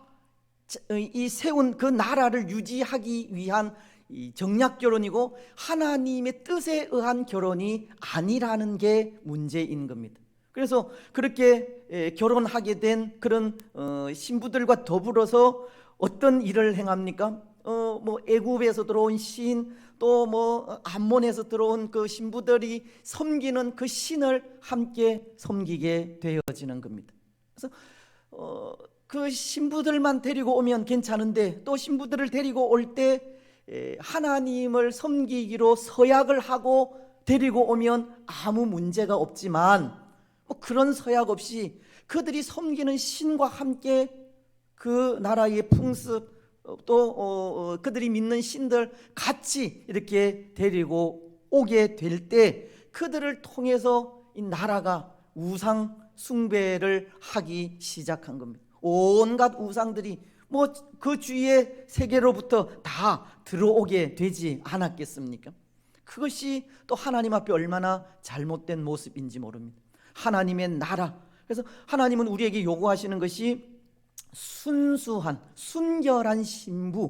Speaker 4: 이 세운 그 나라를 유지하기 위한 이 정략 결혼이고 하나님의 뜻에 의한 결혼이 아니라는 게 문제인 겁니다. 그래서 그렇게 결혼하게 된 그런 신부들과 더불어서 어떤 일을 행합니까? 뭐 애굽에서 들어온 신, 또 뭐 암몬에서 들어온 그 신부들이 섬기는 그 신을 함께 섬기게 되어지는 겁니다. 그래서 그 신부들만 데리고 오면 괜찮은데 또 신부들을 데리고 올 때 하나님을 섬기기로 서약을 하고 데리고 오면 아무 문제가 없지만 뭐 그런 서약 없이 그들이 섬기는 신과 함께 그 나라의 풍습 또 그들이 믿는 신들 같이 이렇게 데리고 오게 될 때 그들을 통해서 이 나라가 우상 숭배를 하기 시작한 겁니다. 온갖 우상들이 뭐 그 주위의 세계로부터 다 들어오게 되지 않았겠습니까? 그것이 또 하나님 앞에 얼마나 잘못된 모습인지 모릅니다. 하나님의 나라. 그래서 하나님은 우리에게 요구하시는 것이 순수한 순결한 신부의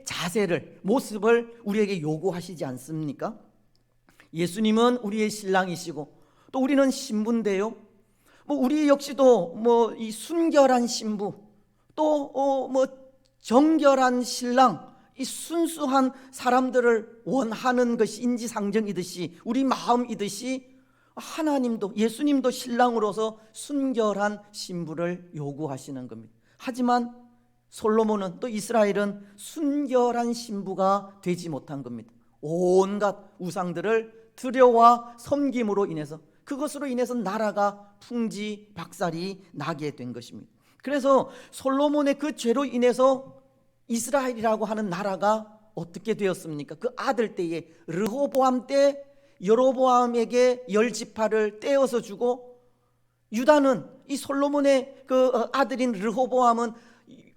Speaker 4: 자세를 모습을 우리에게 요구하시지 않습니까? 예수님은 우리의 신랑이시고 또 우리는 신부인데요. 뭐 우리 역시도 뭐 이 순결한 신부 또 뭐 정결한 신랑 이 순수한 사람들을 원하는 것이 인지상정이듯이 우리 마음이듯이 하나님도 예수님도 신랑으로서 순결한 신부를 요구하시는 겁니다. 하지만 솔로몬은 또 이스라엘은 순결한 신부가 되지 못한 겁니다. 온갖 우상들을 들여와 섬김으로 인해서 그것으로 인해서 나라가 풍지박살이 나게 된 것입니다. 그래서 솔로몬의 그 죄로 인해서 이스라엘이라고 하는 나라가 어떻게 되었습니까? 그 아들 때에 르호보암 때 여로보암에게 10지파를 떼어서 주고 유다는 이 솔로몬의 그 아들인 르호보암은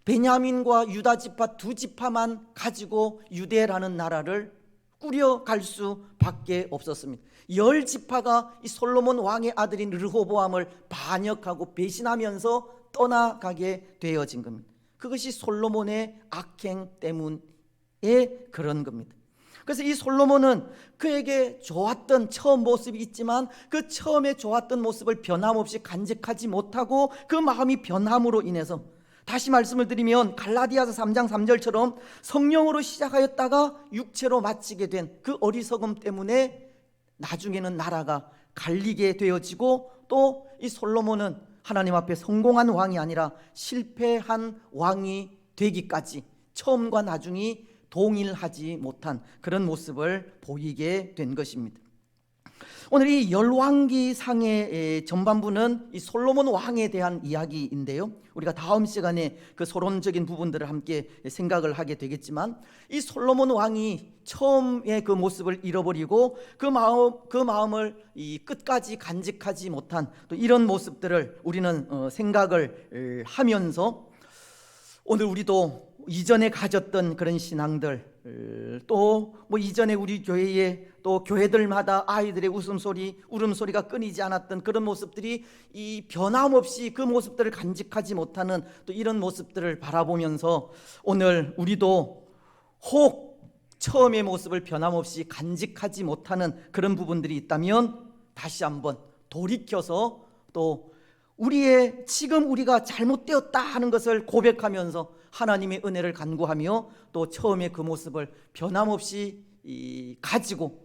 Speaker 4: 베냐민과 유다 지파 두 지파만 가지고 유대라는 나라를 꾸려갈 수밖에 없었습니다. 10지파가 이 솔로몬 왕의 아들인 르호보암을 반역하고 배신하면서 떠나가게 되어진 겁니다. 그것이 솔로몬의 악행 때문에 그런 겁니다. 그래서 이 솔로몬은 그에게 좋았던 처음 모습이 있지만 그 처음에 좋았던 모습을 변함없이 간직하지 못하고 그 마음이 변함으로 인해서 다시 말씀을 드리면 갈라디아서 3장 3절처럼 성령으로 시작하였다가 육체로 마치게 된 그 어리석음 때문에 나중에는 나라가 갈리게 되어지고 또 이 솔로몬은 하나님 앞에 성공한 왕이 아니라 실패한 왕이 되기까지 처음과 나중이 동일하지 못한 그런 모습을 보이게 된 것입니다. 오늘 이 열왕기상의 전반부는 이 솔로몬 왕에 대한 이야기인데요. 우리가 다음 시간에 그 서론적인 부분들을 함께 생각을 하게 되겠지만 이 솔로몬 왕이 처음의 그 모습을 잃어버리고 그 마음을 이 끝까지 간직하지 못한 또 이런 모습들을 우리는 생각을 하면서 오늘 우리도 이전에 가졌던 그런 신앙들 또 뭐 이전에 우리 교회에 또 교회들마다 아이들의 웃음소리 울음소리가 끊이지 않았던 그런 모습들이 이 변함없이 그 모습들을 간직하지 못하는 또 이런 모습들을 바라보면서 오늘 우리도 혹 처음의 모습을 변함없이 간직하지 못하는 그런 부분들이 있다면 다시 한번 돌이켜서 또 우리의 지금 우리가 잘못되었다 하는 것을 고백하면서 하나님의 은혜를 간구하며 또 처음에 그 모습을 변함없이 가지고